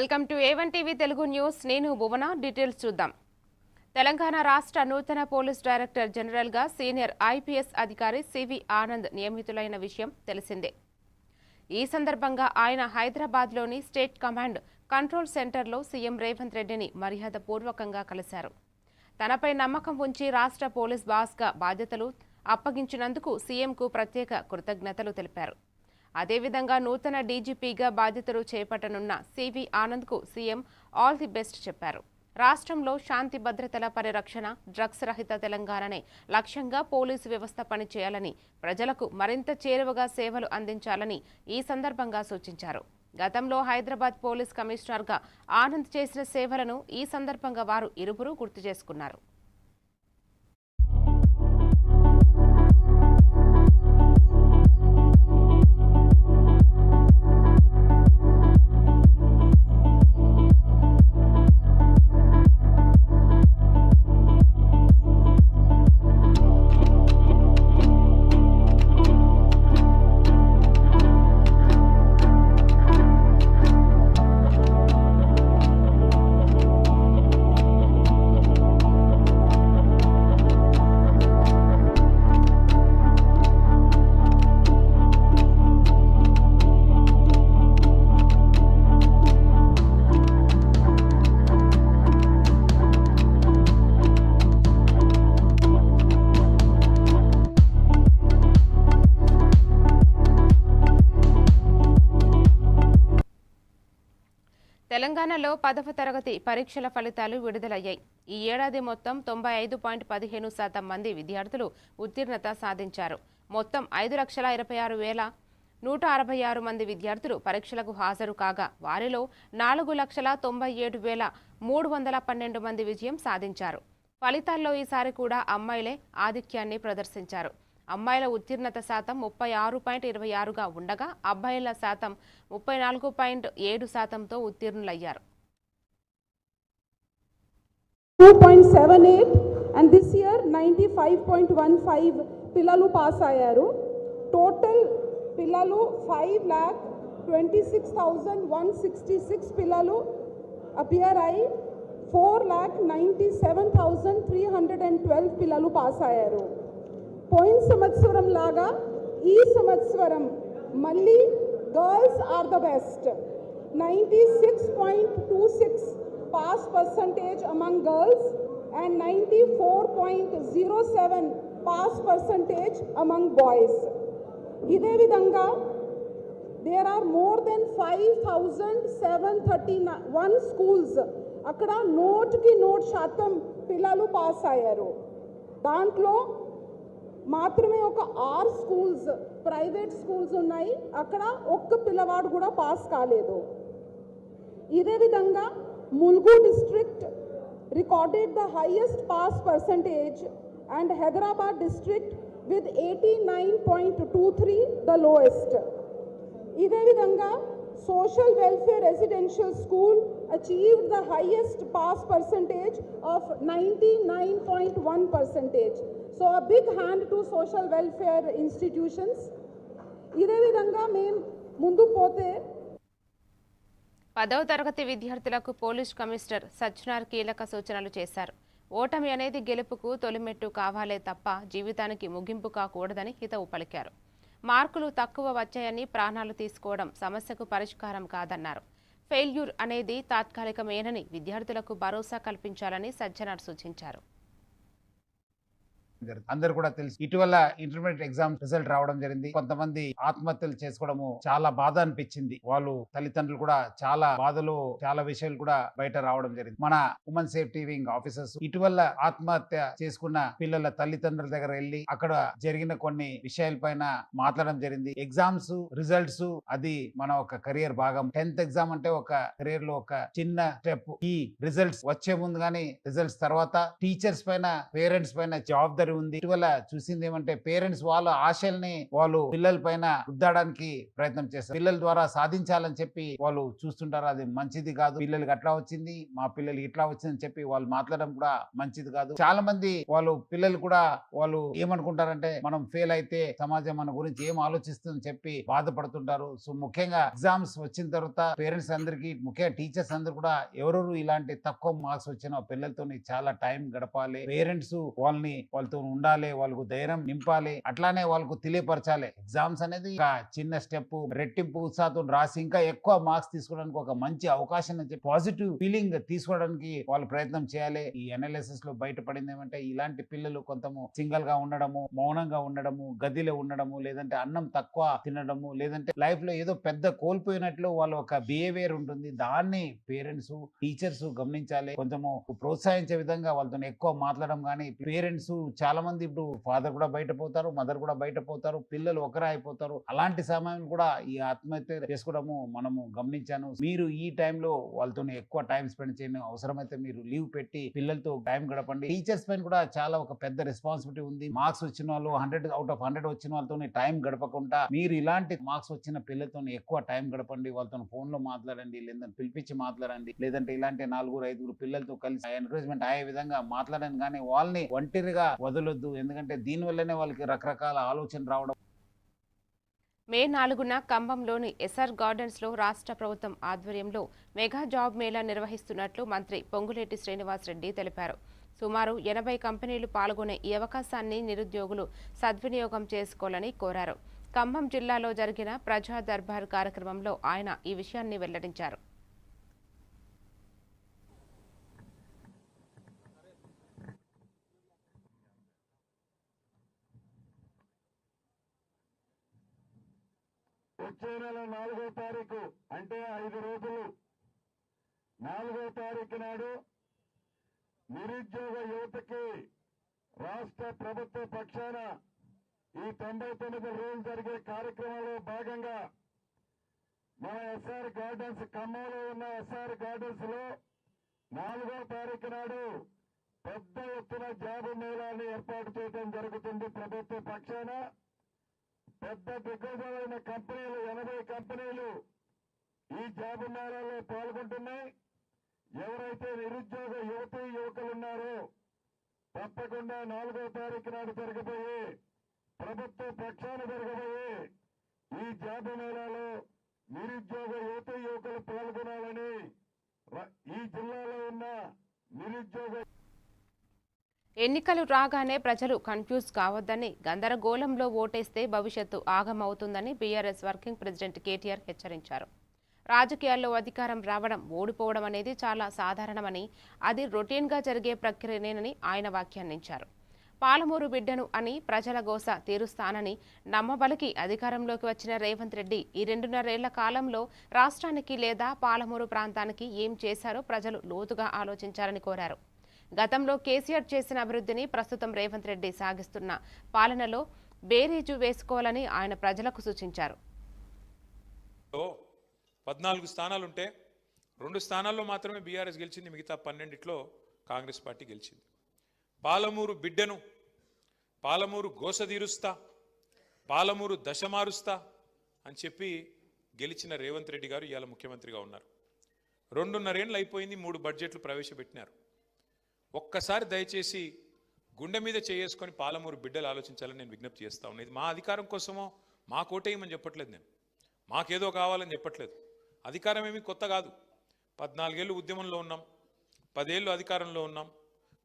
Welcome to A1 TV Telugu news. నేను భువన. Details చూద్దాం. తెలంగాణ రాష్ట్ర నూతన పోలీస్ డైరెక్టర్ జనరల్గా సీనియర్ IPS అధికారి CV ఆనంద్ నియమితులైన విషయం తెలిసిందే. ఈ సందర్భంగా ఆయన హైదరాబాద్లోని స్టేట్ కమాండ్ కంట్రోల్ సెంటర్లో సీఎం రేవంత్ రెడ్డిని మర్యాదపూర్వకంగా కలిశారు. తనపై నమ్మకం ఉంచి రాష్ట్ర పోలీస్ బాస్గా బాధ్యతలు అప్పగించినందుకు సీఎంకు ప్రత్యేక కృతజ్ఞతలు తెలిపారు. అదేవిధంగా నూతన డీజీపీగా బాధ్యతలు చేపట్టనున్న CV ఆనంద్కు సీఎం ఆల్ ది బెస్ట్ చెప్పారు. రాష్ట్రంలో శాంతి భద్రతల పరిరక్షణ, డ్రగ్స్ రహిత తెలంగాణనే లక్ష్యంగా పోలీసు వ్యవస్థ పనిచేయాలని, ప్రజలకు మరింత చేరువగా సేవలు అందించాలని ఈ సందర్భంగా సూచించారు. గతంలో హైదరాబాద్ పోలీస్ కమిషనర్గా ఆనంద్ చేసిన సేవలను ఈ సందర్భంగా వారు ఇరువురు గుర్తు చేసుకున్నారు. తెలంగాణలో 10వ తరగతి పరీక్షల ఫలితాలు విడుదలయ్యాయి. ఈ ఏడాది మొత్తం 95.15% మంది విద్యార్థులు ఉత్తీర్ణత సాధించారు. మొత్తం 5,26,166 మంది విద్యార్థులు పరీక్షలకు హాజరు కాగా వారిలో 4,97,312 మంది విజయం సాధించారు. ఫలితాల్లో ఈసారి కూడా అమ్మాయిలే ఆధిక్యాన్ని ప్రదర్శించారు. అమ్మాయిల ఉత్తీర్ణత శాతం 36.26గా ఉండగా అబ్బాయిల శాతం 34.7%తో ఉత్తీర్ణులయ్యారు. 2.78 and this year 95.15 పిల్లలు పాస్ అయ్యారు. టోటల్ పిల్లలు 5,26,166 పిల్లలు అపియర్ అయి 4,97,312 పిల్లలు పాస్ అయ్యారు. పోయిన సంవత్సరం లాగా ఈ సంవత్సరం మళ్ళీ girls are the best. 96.26 pass percentage among girls and 94.07 pass percentage among boys. ఇదే విధంగా there are more than 5,731 schools. అక్కడ నోట్కి నోట్ శాతం పిల్లలు పాస్ అయ్యారు. దాంట్లో మాత్రమే ఒక 6 స్కూల్స్ ప్రైవేట్ స్కూల్స్ ఉన్నాయి, అక్కడ ఒక్క పిల్లవాడు కూడా పాస్ కాలేదు. ఇదే విధంగా Mulugu district recorded the highest pass percentage and Hyderabad district with 89.23 the lowest. ఇదే విధంగా social welfare residential school achieved the highest pass percentage of 99.1%. So a big hand to social welfare institutions. ఇదే విధంగా మేము ముందుకు పోతే 10వ తరగతి విద్యార్థులకు పోలీస్ కమిషనర్ సజ్జనార్ కీలక సూచనలు చేశారు. ఓటమి అనేది గెలుపుకు తొలిమెట్టు కావాలే తప్ప జీవితానికి ముగింపు కాకూడదని హితవు పలికారు. మార్కులు తక్కువ వచ్చాయని ప్రాణాలు తీసుకోవడం సమస్యకు పరిష్కారం కాదన్నారు. ఫెయిల్యూర్ అనేది తాత్కాలికమేనని విద్యార్థులకు భరోసా కల్పించాలని సజ్జనార్ సూచించారు. అందరు కూడా తెలుసు, ఇటీవల ఇంటర్మీడియట్ ఎగ్జామ్ రిజల్ట్ రావడం జరిగింది. కొంతమంది ఆత్మహత్యలు చేసుకోవడము చాలా బాధ అనిపించింది. వాళ్ళు తల్లిదండ్రులు కూడా చాలా బాధలు, చాలా విషయాలు కూడా బయట రావడం జరిగింది. మన ఉమెన్ సేఫ్టీ వింగ్ ఆఫీసర్స్ ఇటీవల ఆత్మహత్య చేసుకున్న పిల్లల తల్లిదండ్రుల దగ్గర వెళ్ళి అక్కడ జరిగిన కొన్ని విషయాల పైన మాట్లాడడం జరిగింది. ఎగ్జామ్స్ రిజల్ట్స్ అది మన ఒక కెరియర్ భాగం. 10th ఎగ్జామ్ అంటే ఒక కెరియర్ లో ఒక చిన్న స్టెప్. ఈ రిజల్ట్స్ వచ్చే ముందు గానీ రిజల్ట్స్ తర్వాత టీచర్స్ పైన, పేరెంట్స్ పైన జవాబుదారీ వేరు ఉంది. ఇటీవల చూసింది ఏమంటే పేరెంట్స్ వాళ్ళ ఆశల్ని వాళ్ళు పిల్లల పైన రుద్దడానికి ప్రయత్నం చేస్తారు. పిల్లల ద్వారా సాధించాలని చెప్పి వాళ్ళు చూస్తుంటారు. అది మంచిది కాదు. పిల్లలకి అట్లా వచ్చింది, మా పిల్లలకి ఇట్లా వచ్చిందని చెప్పి వాళ్ళు మాట్లాడడం కూడా మంచిది కాదు. చాలా మంది వాళ్ళు పిల్లలు కూడా వాళ్ళు ఏమనుకుంటారంటే మనం ఫెయిల్ అయితే సమాజం మన గురించి ఏం ఆలోచిస్తుందని చెప్పి బాధపడుతుంటారు. సో ముఖ్యంగా ఎగ్జామ్స్ వచ్చిన తర్వాత పేరెంట్స్ అందరికి, ముఖ్యంగా టీచర్స్ అందరు కూడా ఎవరెవరు ఇలాంటి తక్కువ మార్క్స్ వచ్చిన పిల్లలతో చాలా టైం గడపాలి. పేరెంట్స్ వాళ్ళతో ఉండాలి, వాళ్ళకు ధైర్యం నింపాలి, అట్లానే వాళ్ళకు తెలియపరచాలి. ఎగ్జామ్స్ అనేది ఒక చిన్న స్టెప్, రెట్టింపు ఉత్సాహంతో రాసి ఇంకా ఎక్కువ మార్క్స్ తీసుకోవడానికి ఒక మంచి అవకాశం అని చెప్పి పాజిటివ్ ఫీలింగ్ తీసుకోవడానికి వాళ్ళు ప్రయత్నం చేయాలి. ఈ అనాలిసిస్ లో బయటపడింది ఏమంటే ఇలాంటి పిల్లలు కొంతము సింగల్ గా ఉండడము, మౌనంగా ఉండడము, గదిలో ఉండడము, లేదంటే అన్నం తక్కువ తినడము, లేదంటే లైఫ్ లో ఏదో పెద్ద కోల్పోయినట్లు వాళ్ళ ఒక బిహేవియర్ ఉంటుంది. దాన్ని పేరెంట్స్ టీచర్స్ గమనించాలి. కొంచెము ప్రోత్సహించే విధంగా వాళ్ళతో ఎక్కువ మాట్లాడడం. కానీ పేరెంట్స్ చాలా మంది ఇప్పుడు ఫాదర్ కూడా బయట పోతారు, మదర్ కూడా బయట పోతారు, పిల్లలు ఒకరే అయిపోతారు. అలాంటి సమయం కూడా ఈ ఆత్మహత్య చేసుకోవడము మనము గమనించాను. మీరు ఈ టైంలో వాళ్ళతో ఎక్కువ టైం స్పెండ్ చేయండి. అవసరమైతే మీరు లీవ్ పెట్టి పిల్లలతో టైం గడపండి. టీచర్స్ పైన కూడా చాలా ఒక పెద్ద రెస్పాన్సిబిలిటీ ఉంది. మార్క్స్ వచ్చిన వాళ్ళు 100 out of 100 వచ్చిన వాళ్ళతో టైం గడపకుండా మీరు ఇలాంటి మార్క్స్ వచ్చిన పిల్లలతో ఎక్కువ టైం గడపండి. వాళ్ళతో ఫోన్ లో మాట్లాడండి, లేదంటే పిలిపించి మాట్లాడండి, లేదంటే ఇలాంటి 4-5 పిల్లలతో కలిసి ఎంకరేజ్మెంట్ అయ్యే విధంగా మాట్లాడండి. కానీ వాళ్ళని ఒంటరిగా వదలొద్దు. ఎందుకంటే దీని వల్లనే వాళ్ళకి రకరకాల ఆలోచన రావడం. మే 4న ఖమ్మంలోని ఎస్ఆర్ గార్డెన్స్లో రాష్ట్ర ప్రభుత్వం ఆధ్వర్యంలో మెగా జాబ్ మేళా నిర్వహిస్తున్నట్లు మంత్రి పొంగులేటి శ్రీనివాసరెడ్డి తెలిపారు. సుమారు 80 కంపెనీలు పాల్గొనే ఈ అవకాశాన్ని నిరుద్యోగులు సద్వినియోగం చేసుకోవాలని కోరారు. ఖమ్మం జిల్లాలో జరిగిన ప్రజా దర్బార్ కార్యక్రమంలో ఆయన ఈ విషయాన్ని వెల్లడించారు. వచ్చే నెల 4వ తారీఖు అంటే 5 రోజులు 4వ తారీఖు నాడు నిరుద్యోగ యువతకి రాష్ట్ర ప్రభుత్వ పక్షాన ఈ 99 రోజులు జరిగే కార్యక్రమంలో భాగంగా మన ఎస్ఆర్ గార్డెన్స్, ఖమ్మంలో ఉన్న ఎస్ఆర్ గార్డెన్స్ లో 4వ తారీఖు నాడు పెద్ద ఎత్తున జాబ్ మేళాన్ని ఏర్పాటు చేయడం జరుగుతుంది. ప్రభుత్వ పక్షాన పెద్ద దిగ్గజమైన కంపెనీలు 80 కంపెనీలు ఈ జాబ్ మేళాలో పాల్గొంటున్నాయి. ఎవరైతే నిరుద్యోగ యువకులు ఉన్నారో తప్పకుండా 4వ తారీఖు నాడు జరగబోయే ప్రభుత్వ పక్షాన జరగబోయే ఈ జాబ్ మేళాలో నిరుద్యోగ యువకులు పాల్గొనాలని ఈ జిల్లాలో ఉన్న నిరుద్యోగ ఎన్నికలు రాగానే ప్రజలు కన్ఫ్యూజ్ కావద్దని, గందరగోళంలో ఓటేస్తే భవిష్యత్తు ఆగమవుతుందని బీఆర్ఎస్ వర్కింగ్ ప్రెసిడెంట్ కేటీఆర్ హెచ్చరించారు. రాజకీయాల్లో అధికారం రావడం, ఓడిపోవడం అనేది చాలా సాధారణమని, అది రొటీన్గా జరిగే ప్రక్రియనేనని ఆయన వ్యాఖ్యానించారు. పాలమూరు బిడ్డను అని ప్రజల గోస తీరుస్తానని నమ్మబలికి అధికారంలోకి వచ్చిన రేవంత్ రెడ్డి ఈ 2.5 ఏళ్ల కాలంలో రాష్ట్రానికి లేదా పాలమూరు ప్రాంతానికి ఏం చేశారో ప్రజలు లోతుగా ఆలోచించాలని కోరారు. గతంలో కేసీఆర్ చేసిన అభివృద్ధిని ప్రస్తుతం రేవంత్ రెడ్డి సాగిస్తున్న పాలనలో బేరీజు వేసుకోవాలని ఆయన ప్రజలకు సూచించారు. 14 స్థానాలుంటే 2 స్థానాల్లో మాత్రమే బీఆర్ఎస్ గెలిచింది, మిగతా 12లో కాంగ్రెస్ పార్టీ గెలిచింది. పాలమూరు బిడ్డను, పాలమూరు గోస తీరుస్తా, పాలమూరు దశ మారుస్తా అని చెప్పి గెలిచిన రేవంత్ రెడ్డి గారు ఇవాళ ముఖ్యమంత్రిగా ఉన్నారు. 2.5 ఏళ్ళు అయిపోయింది, 3 బడ్జెట్లు ప్రవేశపెట్టినారు. ఒక్కసారి దయచేసి గుండె మీద చేసుకొని పాలమూరు బిడ్డలు ఆలోచించాలని నేను విజ్ఞప్తి చేస్తా ఉన్నాను. ఇది మా అధికారం కోసమో మా కోటేయమని చెప్పట్లేదు, నేను మాకేదో కావాలని చెప్పట్లేదు. అధికారం ఏమీ కొత్త కాదు. 14 ఏళ్ళు ఉద్యమంలో ఉన్నాం, 10 ఏళ్ళు అధికారంలో ఉన్నాం,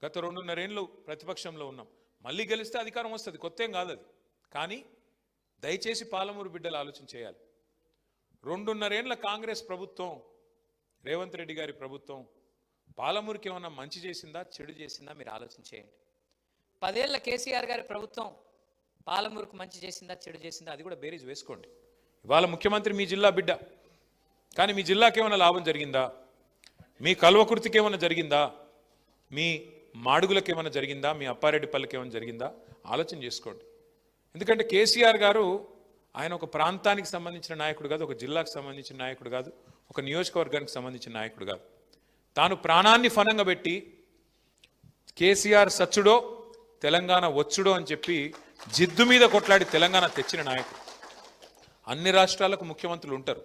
గత 2.5 ఏళ్ళు ప్రతిపక్షంలో ఉన్నాం. మళ్ళీ గెలిస్తే అధికారం వస్తుంది, కొత్త ఏం కాదు అది. కానీ దయచేసి పాలమూరు బిడ్డలు ఆలోచన చేయాలి. 2.5 ఏళ్ళ కాంగ్రెస్ ప్రభుత్వం, రేవంత్ రెడ్డి గారి ప్రభుత్వం పాలమూరుకి ఏమన్నా మంచి చేసిందా, చెడు చేసిందా మీరు ఆలోచన చేయండి. 10 ఏళ్ల కేసీఆర్ గారి ప్రభుత్వం పాలమూరుకు మంచి చేసిందా, చెడు చేసిందా, అది కూడా బేరీజ్ వేసుకోండి. ఇవాళ ముఖ్యమంత్రి మీ జిల్లా బిడ్డ, కానీ మీ జిల్లాకి ఏమైనా లాభం జరిగిందా, మీ కల్వకుర్తికి ఏమైనా జరిగిందా, మీ మాడుగులకు ఏమైనా జరిగిందా, మీ అప్పారెడ్డిపల్లికి ఏమైనా జరిగిందా ఆలోచన చేసుకోండి. ఎందుకంటే కేసీఆర్ గారు ఆయన ఒక ప్రాంతానికి సంబంధించిన నాయకుడు కాదు, ఒక జిల్లాకు సంబంధించిన నాయకుడు కాదు, ఒక నియోజకవర్గానికి సంబంధించిన నాయకుడు కాదు. తాను ప్రాణాన్ని ఫనంగా పెట్టి కేసీఆర్ సచ్చుడో తెలంగాణ వచ్చుడో అని చెప్పి జిద్దు మీద కొట్లాడి తెలంగాణ తెచ్చిన నాయకుడు. అన్ని రాష్ట్రాలకు ముఖ్యమంత్రులు ఉంటారు,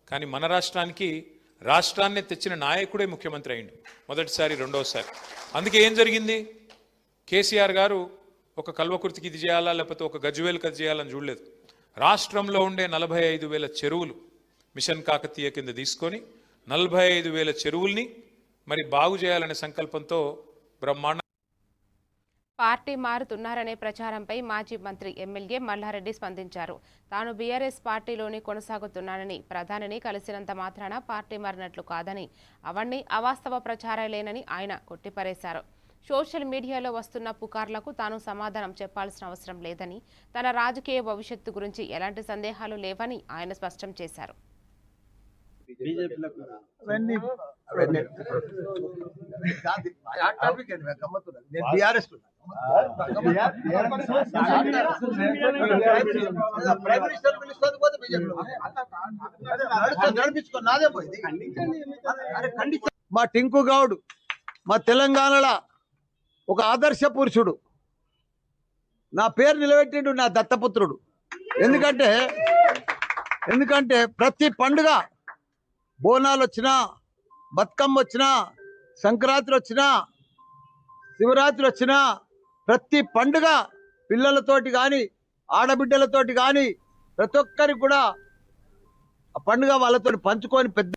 కానీ మన రాష్ట్రానికి రాష్ట్రాన్ని తెచ్చిన నాయకుడే ముఖ్యమంత్రి అయిండు మొదటిసారి, రెండోసారి. అందుకే ఏం జరిగింది, కేసీఆర్ గారు ఒక కల్వకుర్తికి ఇది చేయాలా లేకపోతే ఒక గజ్వేల్కి అది చేయాలని చూడలేదు. రాష్ట్రంలో ఉండే 45,000 చెరువులు మిషన్ కాకతీయ కింద తీసుకొని 45,000 చెరువుల్ని మరి బాగు చేయాలనే సంకల్పంతో బ్రహ్మాండ. పార్టీ మారుతున్నారనే ప్రచారంపై మాజీ మంత్రి ఎమ్మెల్యే మల్లారెడ్డి స్పందించారు. తాను బీఆర్ఎస్ పార్టీలోనే కొనసాగుతున్నానని, ప్రధానిని కలిసినంత మాత్రాన పార్టీ మారినట్లు కాదని, అవన్నీ అవాస్తవ ప్రచారాలేనని ఆయన కొట్టిపారేశారు. సోషల్ మీడియాలో వస్తున్న పుకార్లకు తాను సమాధానం చెప్పాల్సిన అవసరం లేదని, తన రాజకీయ భవిష్యత్తు గురించి ఎలాంటి సందేహాలు లేవని ఆయన స్పష్టం చేశారు. మా టింకు గౌడ్ మా తెలంగాణలో ఒక ఆదర్శ పురుషుడు, నా పేరు నిలబెట్టిండు, నా దత్తపుత్రుడు. ఎందుకంటే ప్రతి పండుగ, బోనాలు వచ్చినా, బతుకమ్మ వచ్చినా, సంక్రాంతి వచ్చినా, శివరాత్రి వచ్చినా, ప్రతి పండుగ పిల్లలతోటి కానీ ఆడబిడ్డలతోటి కానీ ప్రతి ఒక్కరికి కూడా ఆ పండుగ వాళ్ళతో పంచుకొని పెద్ద.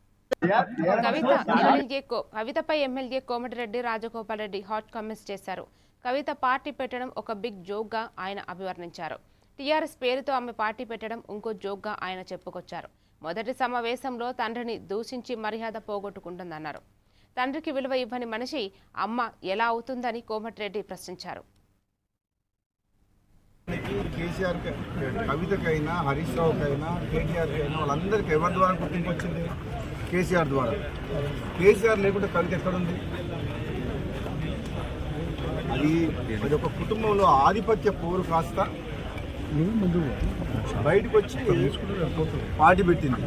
కవితపై MLA Komatireddy Rajagopal Reddy hot comments చేశారు. కవిత పార్టీ పెట్టడం ఒక బిగ్ జోక్ గా ఆయన అభివర్ణించారు. టీఆర్ఎస్ పేరుతో ఆమె పార్టీ పెట్టడం ఇంకో జోక్ గా ఆయన చెప్పుకొచ్చారు. మొదటి సమావేశంలో తండ్రిని దూషించి మర్యాద పోగొట్టుకుంటుందన్నారు. తండ్రికి విలువ ఇవ్వని మనిషి అమ్మ ఎలా అవుతుందని కోమటిరెడ్డి ప్రశ్నించారు. కేసీఆర్ కవితకైనా, హరీష్ రావుకైనా, కేటీఆర్కైనా వాళ్ళందరికీ ఎవరి ద్వారా గుర్తింపు వచ్చింది? కేసీఆర్ ద్వారా. కేసీఆర్ లేకుంటే కవిత ఎక్కడుంది? అది ఒక కుటుంబంలో ఆధిపత్య పోరు కాస్త బయటకు వచ్చి పార్టీ పెట్టింది.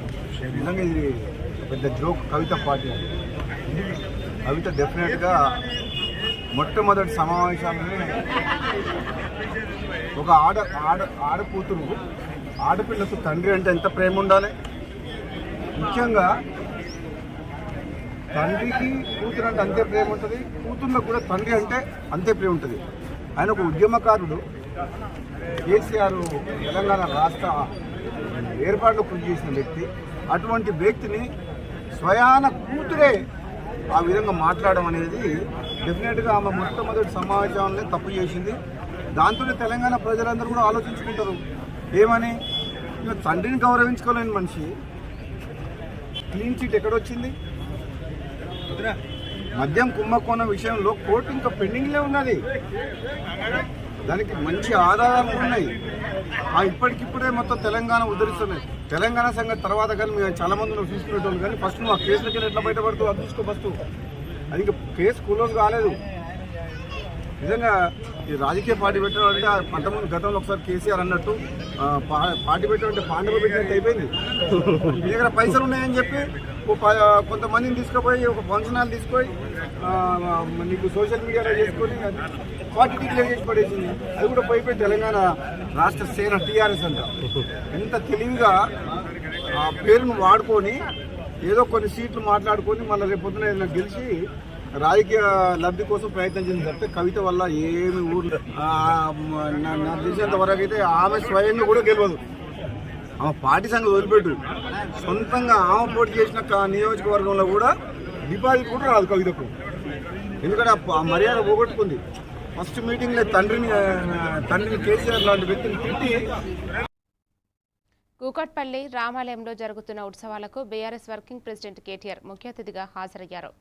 నిజంగా ఇది పెద్ద జోక్ కవిత పార్టీ. కవిత డెఫినెట్గా మొట్టమొదటి సమావేశాలని ఒక ఆడకూతురు, ఆడపిల్లకు తండ్రి అంటే ఎంత ప్రేమ ఉండాలి. ముఖ్యంగా తండ్రికి కూతురు అంటే అంతే ప్రేమ ఉంటుంది, కూతుర్లకు కూడా తండ్రి అంటే అంతే ప్రేమ ఉంటుంది. ఆయన ఒక ఉద్యమకారుడు. కేసీఆర్ తెలంగాణ రాష్ట్ర ఏర్పాటులో కృషి చేసిన వ్యక్తి. అటువంటి వ్యక్తిని స్వయాన కూతురే ఆ విధంగా మాట్లాడడం అనేది డెఫినెట్గా ఆమె మొట్టమొదటి సమావేశాలనే తప్పు చేసింది. దాంతోనే తెలంగాణ ప్రజలందరూ కూడా ఆలోచించుకుంటారు ఏమని. ఇంకా తండ్రిని గౌరవించుకోలేని మనిషి క్లీన్ చిట్ ఎక్కడొచ్చింది? మద్యం కుంభకోణం విషయంలో కోర్టు ఇంకా పెండింగ్లే ఉన్నది. దానికి మంచి ఆధారాలు ఉన్నాయి. ఇప్పటికిప్పుడే మొత్తం తెలంగాణ ఉద్ధరిస్తున్నాయి. తెలంగాణ సంగతి తర్వాత కానీ మేము చాలా మంది నువ్వు తీసుకునేటోళ్ళు, కానీ ఫస్ట్ నువ్వు ఆ కేసులకి ఎట్లా బయటపడుతూ అది చూసుకో ఫస్ట్. అది ఇంకా కేసు క్లోజ్ కాలేదు. నిజంగా ఈ రాజకీయ పార్టీ పెట్టడం అంటే అంతకుముందు గతంలో ఒకసారి కేసీఆర్ అన్నట్టు పార్టీ పెట్టడం అంటే పాండవ పెట్టినట్టు అయిపోయింది. మీ దగ్గర పైసలు ఉన్నాయని చెప్పి కొంతమందిని తీసుకుపోయి ఒక ఫంక్షన్ హాల్ తీసుకొని నీకు సోషల్ మీడియాలో చేసుకొని పార్టీ డిక్లేర్ చేసి పడేసింది. అది కూడా పోయిపోయి తెలంగాణ రాష్ట్ర సేన టీఆర్ఎస్ అంట. ఎంత తెలివిగా ఆ పేరును వాడుకొని ఏదో కొన్ని సీట్లు మాట్లాడుకొని మళ్ళీ రేపొద్దున ఏదైనా గెలిచి రాజకీయ లబ్ధి కోసం ప్రయత్నం చేసింది తప్పితే కవిత వల్ల ఏమి ఊర్లో నాకు తెలిసినంత వరకు అయితే ఆమె స్వయంగా కూడా గెలవదు. ఆమె పార్టీ సంగతి వదిలిపెట్టు, సొంతంగా ఆమె పోటీ చేసిన నియోజకవర్గంలో కూడా డిపాజిట్ కూడా రాదు కవితకు. ఎందుకంటే ఆ మర్యాద పోగొట్టుకుంది. ఫస్ట్ మీటింగ్లో తండ్రిని కేసీఆర్ లాంటి వ్యక్తిని తిట్టి. కూకట్పల్లి రామాలయంలో జరుగుతున్న ఉత్సవాలకు బీఆర్ఎస్ వర్కింగ్ ప్రెసిడెంట్ కేటీఆర్ ముఖ్య అతిథిగా హాజరయ్యారు.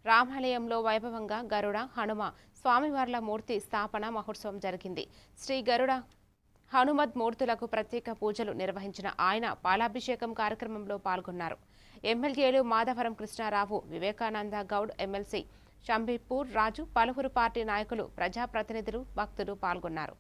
రామాలయంలో వైభవంగా గరుడ, హనుమ స్వామివార్ల మూర్తి స్థాపన మహోత్సవం జరిగింది. శ్రీ గరుడ, హనుమద్ మూర్తులకు ప్రత్యేక పూజలు నిర్వహించిన ఆయన పాలాభిషేకం కార్యక్రమంలో పాల్గొన్నారు. ఎమ్మెల్యేలు మాధవరం కృష్ణారావు, వివేకానంద గౌడ్, ఎమ్మెల్సీ షంబీపూర్ రాజు, పలువురు పార్టీ నాయకులు, ప్రజాప్రతినిధులు, భక్తులు పాల్గొన్నారు.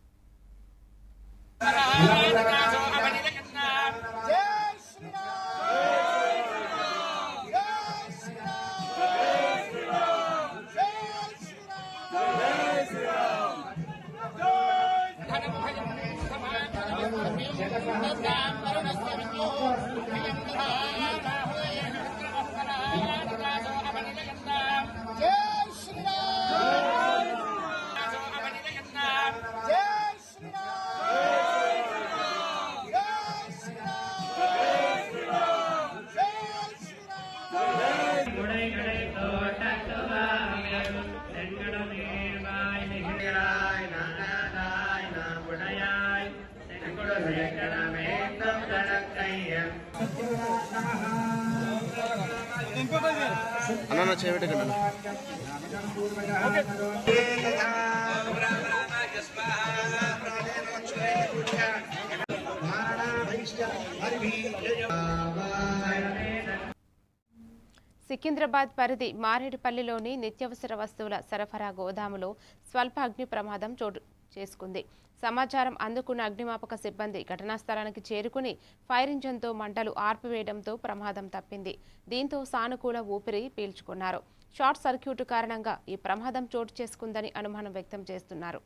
సికింద్రాబాద్ పరిధి మారేడుపల్లిలోని నిత్యావసర వస్తువుల సరఫరా గోదాములో స్వల్ప అగ్ని ప్రమాదం చోటు చేసుకుంది. సమాచారం అందుకున్న అగ్నిమాపక సిబ్బంది ఘటనా స్థలానికి చేరుకుని ఫైర్ ఇంజన్తో మంటలు ఆర్పివేయడంతో ప్రమాదం తప్పింది. దీంతో సానుకూల ఊపిరి పీల్చుకున్నారు. షార్ట్ సర్క్యూట్ కారణంగా ఈ ప్రమాదం చోటు చేసుకుందని అనుమానం వ్యక్తం చేస్తున్నారు.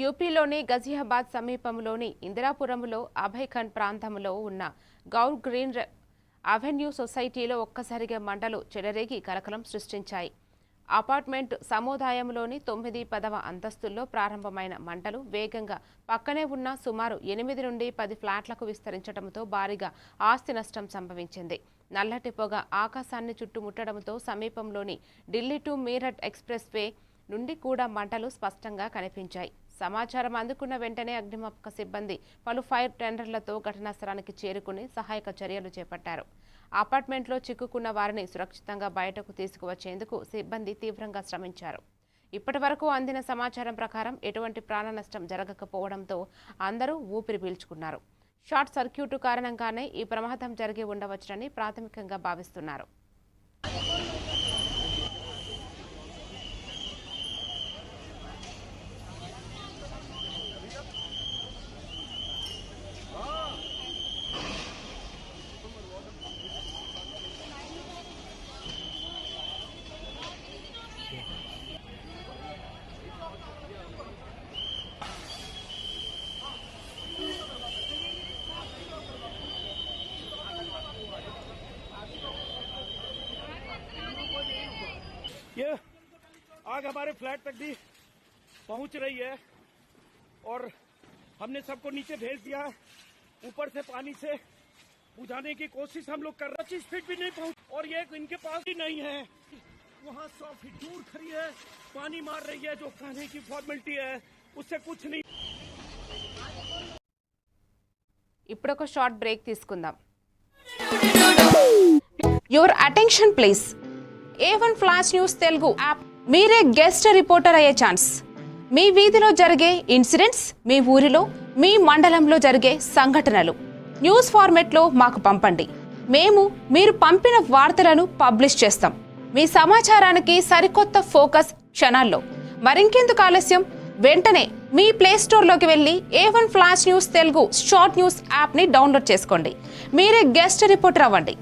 యూపీలోని గజియాబాద్ సమీపంలోని ఇందిరాపురంలో అభయ్ఖండ్ ప్రాంతంలో ఉన్న గౌర్ గ్రీన్ అవెన్యూ సొసైటీలో ఒక్కసారిగా మంటలు చెలరేగి కలకలం సృష్టించాయి. అపార్ట్మెంట్ సముదాయంలోని 9, 10వ అంతస్తుల్లో ప్రారంభమైన మంటలు వేగంగా పక్కనే ఉన్న సుమారు 8 నుండి 10 ఫ్లాట్లకు విస్తరించడంతో భారీగా ఆస్తి నష్టం సంభవించింది. నల్లటి పొగ ఆకాశాన్ని చుట్టుముట్టడంతో సమీపంలోని Delhi to Meerut express way నుండి కూడా మంటలు స్పష్టంగా కనిపించాయి. సమాచారం అందుకున్న వెంటనే అగ్నిమాపక సిబ్బంది పలు ఫైర్ టెండర్లతో ఘటనా స్థలానికి చేరుకుని సహాయక చర్యలు చేపట్టారు. అపార్ట్మెంట్లో చిక్కుకున్న వారిని సురక్షితంగా బయటకు తీసుకువచ్చేందుకు సిబ్బంది తీవ్రంగా శ్రమించారు. ఇప్పటి వరకు అందిన సమాచారం ప్రకారం ఎటువంటి ప్రాణ నష్టం జరగకపోవడంతో అందరూ ఊపిరి పీల్చుకున్నారు. షార్ట్ సర్క్యూట్ కారణంగానే ఈ ప్రమాదం జరిగి ఉండవచ్చునని ప్రాథమికంగా భావిస్తున్నారు. ये आग हमारे फ्लैट तक भी पहुंच रही है और हमने सबको नीचे भेज दिया है. ऊपर से पानी से बुझाने की कोशिश हम लोग कर रहे हैं. 25 फीट भी नहीं पहुंच और ये इनके पास ही नहीं है. वहाँ 100 फीट दूर खड़ी है, पानी मार रही है. जो खाने की फॉर्मेलिटी है उससे कुछ नहीं. ఇప్పుడు ఒక షార్ట్ బ్రేక్ తీసుకుందాం. Your attention please. A1 flash news Telugu app మీరే గెస్ట్ రిపోర్టర్ అయ్యే ఛాన్స్. మీ వీధిలో జరిగే ఇన్సిడెంట్స్, మీ ఊరిలో, మీ మండలంలో జరిగే సంఘటనలు న్యూస్ ఫార్మెట్లో మాకు పంపండి. మేము మీరు పంపిన వార్తలను పబ్లిష్ చేస్తాం. మీ సమాచారానికి సరికొత్త ఫోకస్ క్షణాల్లో. మరింకెందుకు ఆలస్యం, వెంటనే మీ ప్లే స్టోర్లోకి వెళ్ళి A1 flash news Telugu short news యాప్ని డౌన్లోడ్ చేసుకోండి. మీరే గెస్ట్ రిపోర్టర్ అవ్వండి.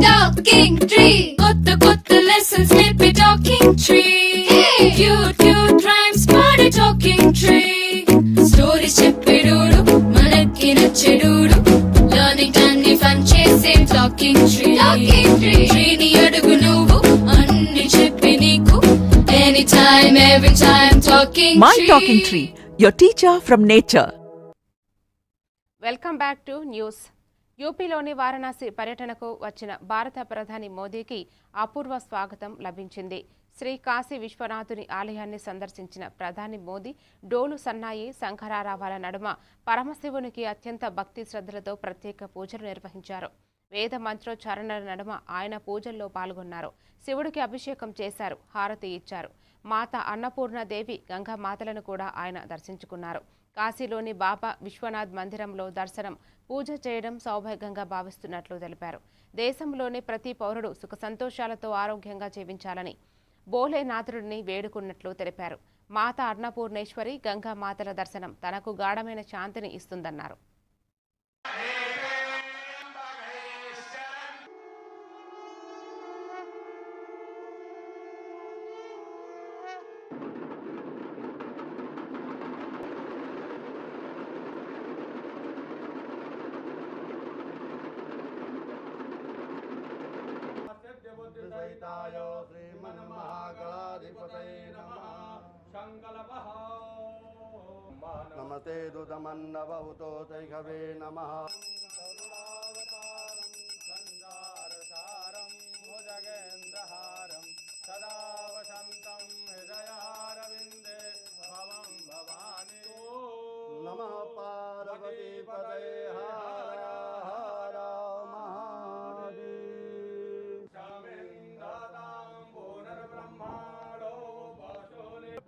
Talking tree, kotta lessons నేర్పే talking tree. Hey, cute rhymes పాడే talking tree. Stories చెప్పేడోడు మనకి నచ్చేడోడు. Learning అన్ని ఫన్ చేసే talking tree. Tree ని అడుగు నువ్వు అన్ని చెప్పి నీకు. Anytime, every time talking tree. My talking tree, your teacher from nature. Welcome back to news. యూపీలోని వారణాసి పర్యటనకు వచ్చిన భారత ప్రధాని మోదీకి అపూర్వ స్వాగతం లభించింది. శ్రీ కాశీ విశ్వనాథుని ఆలయాన్ని సందర్శించిన ప్రధాని మోదీ డోలు సన్నాయి శంఖారావాల నడుమ పరమశివునికి అత్యంత భక్తి శ్రద్ధలతో ప్రత్యేక పూజలు నిర్వహించారు. వేద మంత్రోచ్చారణల నడుమ ఆయన పూజల్లో పాల్గొన్నారు. శివుడికి అభిషేకం చేశారు, హారతి ఇచ్చారు. మాత అన్నపూర్ణదేవి గంగామాతలను కూడా ఆయన దర్శించుకున్నారు. కాశీలోని బాబా విశ్వనాథ్ మందిరంలో దర్శనం, పూజ చేయడం సౌభాగ్యంగా భావిస్తున్నట్లు తెలిపారు. దేశంలోని ప్రతి పౌరుడు సుఖ సంతోషాలతో ఆరోగ్యంగా జీవించాలని భోలేనాథుడిని వేడుకున్నట్లు తెలిపారు. మాత అన్నపూర్ణేశ్వరి గంగామాతల దర్శనం తనకు గాఢమైన శాంతిని ఇస్తుందన్నారు. नमस्ते दुतमन्नवहुतो तैघवे नमः भुजगेन्द्रहारं सदा वसन्तं हृदयारविन्दे भवं भवानी नमः पार्वती पतये हर हर महादेव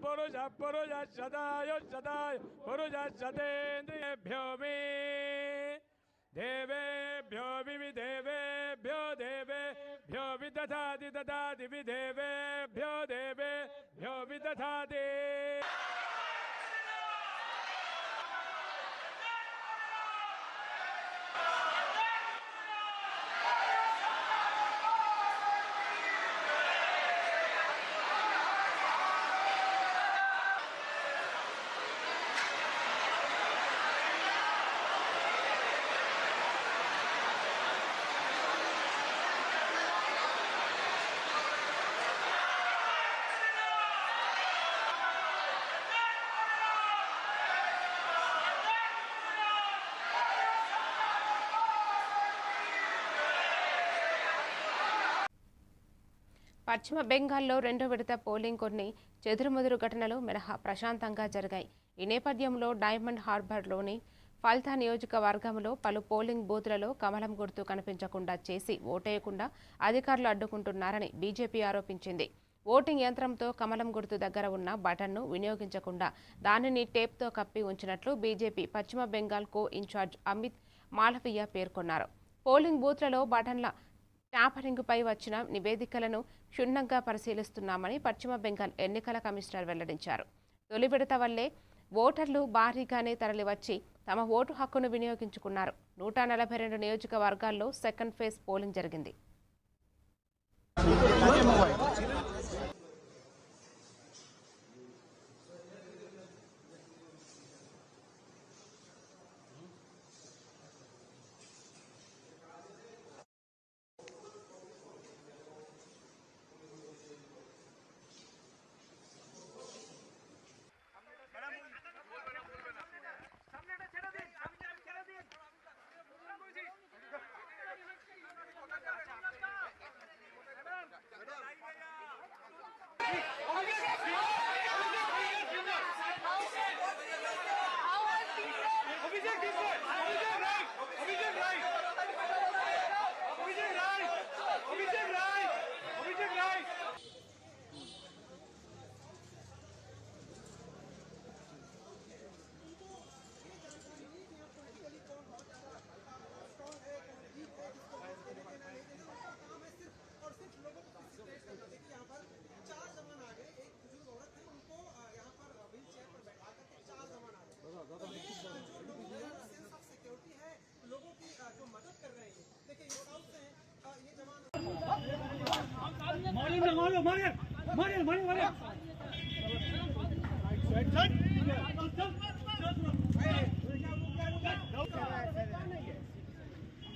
पुरुष पुरुष सदाय सदाय पुरुष सदेन्द्रियेभ्यो मे देवेभ्यो विविदेवेभ्यो देवेभ्यो विदधाति ददाति विदेवेभ्यो देवेभ्यो विदधाति పశ్చిమ బెంగాల్లో రెండో విడత పోలింగ్ కొన్ని చెదురుమదురు ఘటనలు మినహా ప్రశాంతంగా జరిగాయి. ఈ నేపథ్యంలో డైమండ్ హార్బర్లోని ఫల్తా నియోజకవర్గంలో పలు పోలింగ్ బూత్లలో కమలం గుర్తు కనిపించకుండా చేసి ఓటేయకుండా అధికారులు అడ్డుకుంటున్నారని బీజేపీ ఆరోపించింది. ఓటింగ్ యంత్రంతో కమలం గుర్తు దగ్గర ఉన్న బటన్ను వినియోగించకుండా దానిని టేప్తో కప్పి ఉంచినట్లు బీజేపీ పశ్చిమ బెంగాల్ కో ఇన్ఛార్జ్ అమిత్ మాలవీయ పేర్కొన్నారు. పోలింగ్ బూత్లలో బటన్ల ట్యాంపరింగ్పై వచ్చిన నివేదికలను క్షుణ్ణంగా పరిశీలిస్తున్నామని పశ్చిమ బెంగాల్ ఎన్నికల కమిషనర్ వెల్లడించారు. తొలి విడత వల్లే ఓటర్లు భారీగానే తరలివచ్చి తమ ఓటు హక్కును వినియోగించుకున్నారు. 142 నియోజకవర్గాల్లో సెకండ్ ఫేజ్ పోలింగ్ జరిగింది.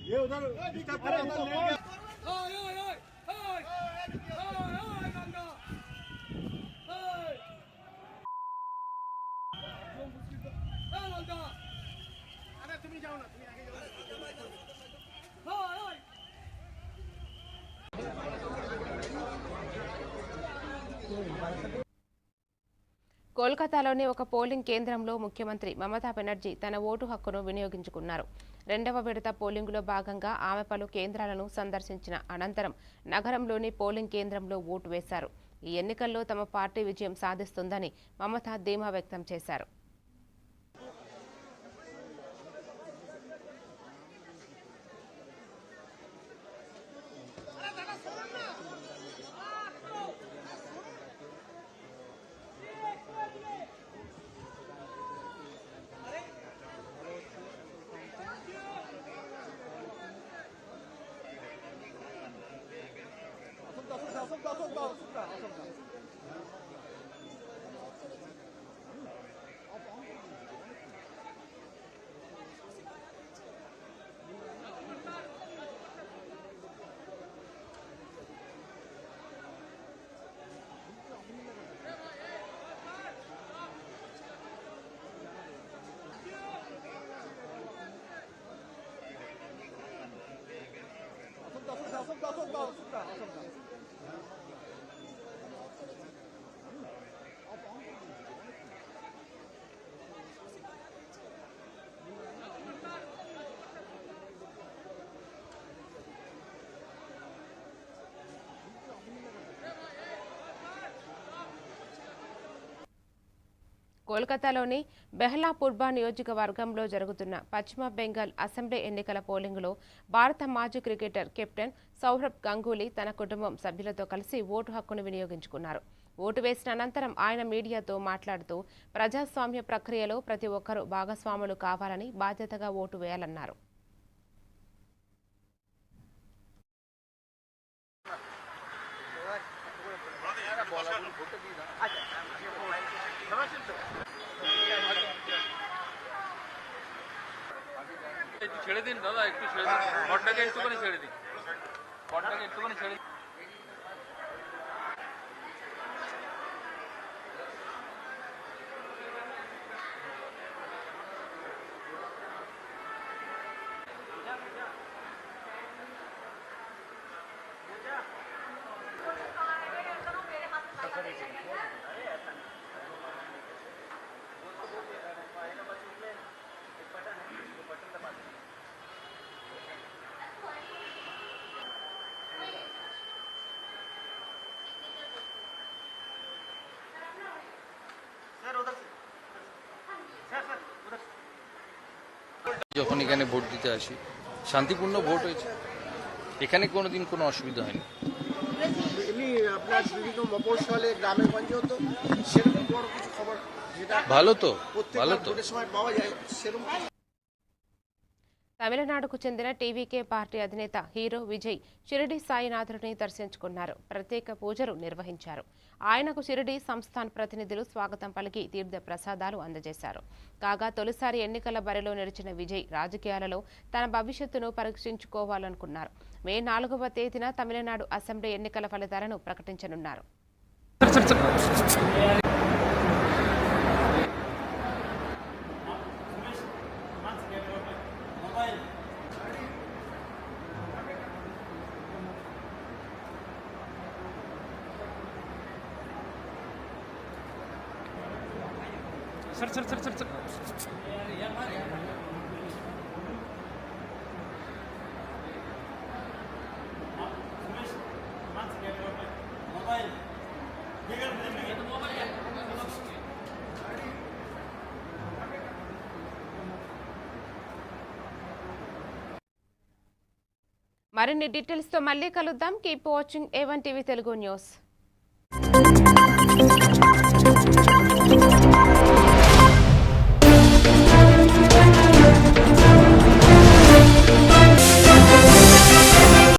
ये उधर डिस्टर्ब कर रहा है కోల్కతాలోని ఒక పోలింగ్ కేంద్రంలో ముఖ్యమంత్రి మమతా బెనర్జీ తన ఓటు హక్కును వినియోగించుకున్నారు. రెండవ విడత పోలింగులో భాగంగా ఆమె పలు కేంద్రాలను సందర్శించిన అనంతరం నగరంలోని పోలింగ్ కేంద్రంలో ఓటు వేశారు. ఈ ఎన్నికల్లో తమ పార్టీ విజయం సాధిస్తుందని మమత ధీమా వ్యక్తం చేశారు. కోల్కతాలోని బెహ్లాపూర్బా నియోజకవర్గంలో జరుగుతున్న పశ్చిమ బెంగాల్ అసెంబ్లీ ఎన్నికల పోలింగ్లో భారత మాజీ క్రికెటర్ కెప్టెన్ సౌరభ్ గంగూలీ తన కుటుంబం సభ్యులతో కలిసి ఓటు హక్కును వినియోగించుకున్నారు. ఓటు వేసిన అనంతరం ఆయన మీడియాతో మాట్లాడుతూ ప్రజాస్వామ్య ప్రక్రియలో ప్రతి ఒక్కరూ భాగస్వాములు కావాలని, బాధ్యతగా ఓటు వేయాలన్నారు. ছেড়ে দিন দাদা, একটু ছেড়ে দিন, ঘরটাকে একটুখানি ছেড়ে দিন, ঘরটাকে একটুখানি ছেড়ে দিন। যখন এখানে ভোট দিতে আসি শান্তিপূর্ণ ভোট হয়েছে, এখানে কোনোদিন কোনো অসুবিধা হয়নি। ভালো তো, ভালো তো। తమిళనాడుకు చెందిన టీవీకే పార్టీ అధినేత హీరో విజయ్ షిరిడి సాయినాథుడిని దర్శించుకున్నారు. ప్రత్యేక పూజలు నిర్వహించారు. ఆయనకు షిరిడి సంస్థాన్ ప్రతినిధులు స్వాగతం పలికి తీర్థ ప్రసాదాలు అందజేశారు. కాగా తొలిసారి ఎన్నికల బరిలో నిలిచిన విజయ్ రాజకీయాలలో తన భవిష్యత్తును పరీక్షించుకోవాలనుకున్నారు. మే 4వ తేదీన తమిళనాడు అసెంబ్లీ ఎన్నికల ఫలితాలను ప్రకటించనున్నారు. Sir sir sir sir sir మరిన్ని డీటెయిల్స్ తో మళ్ళీ కలుద్దాం. Keep watching A1 TV Telugu news.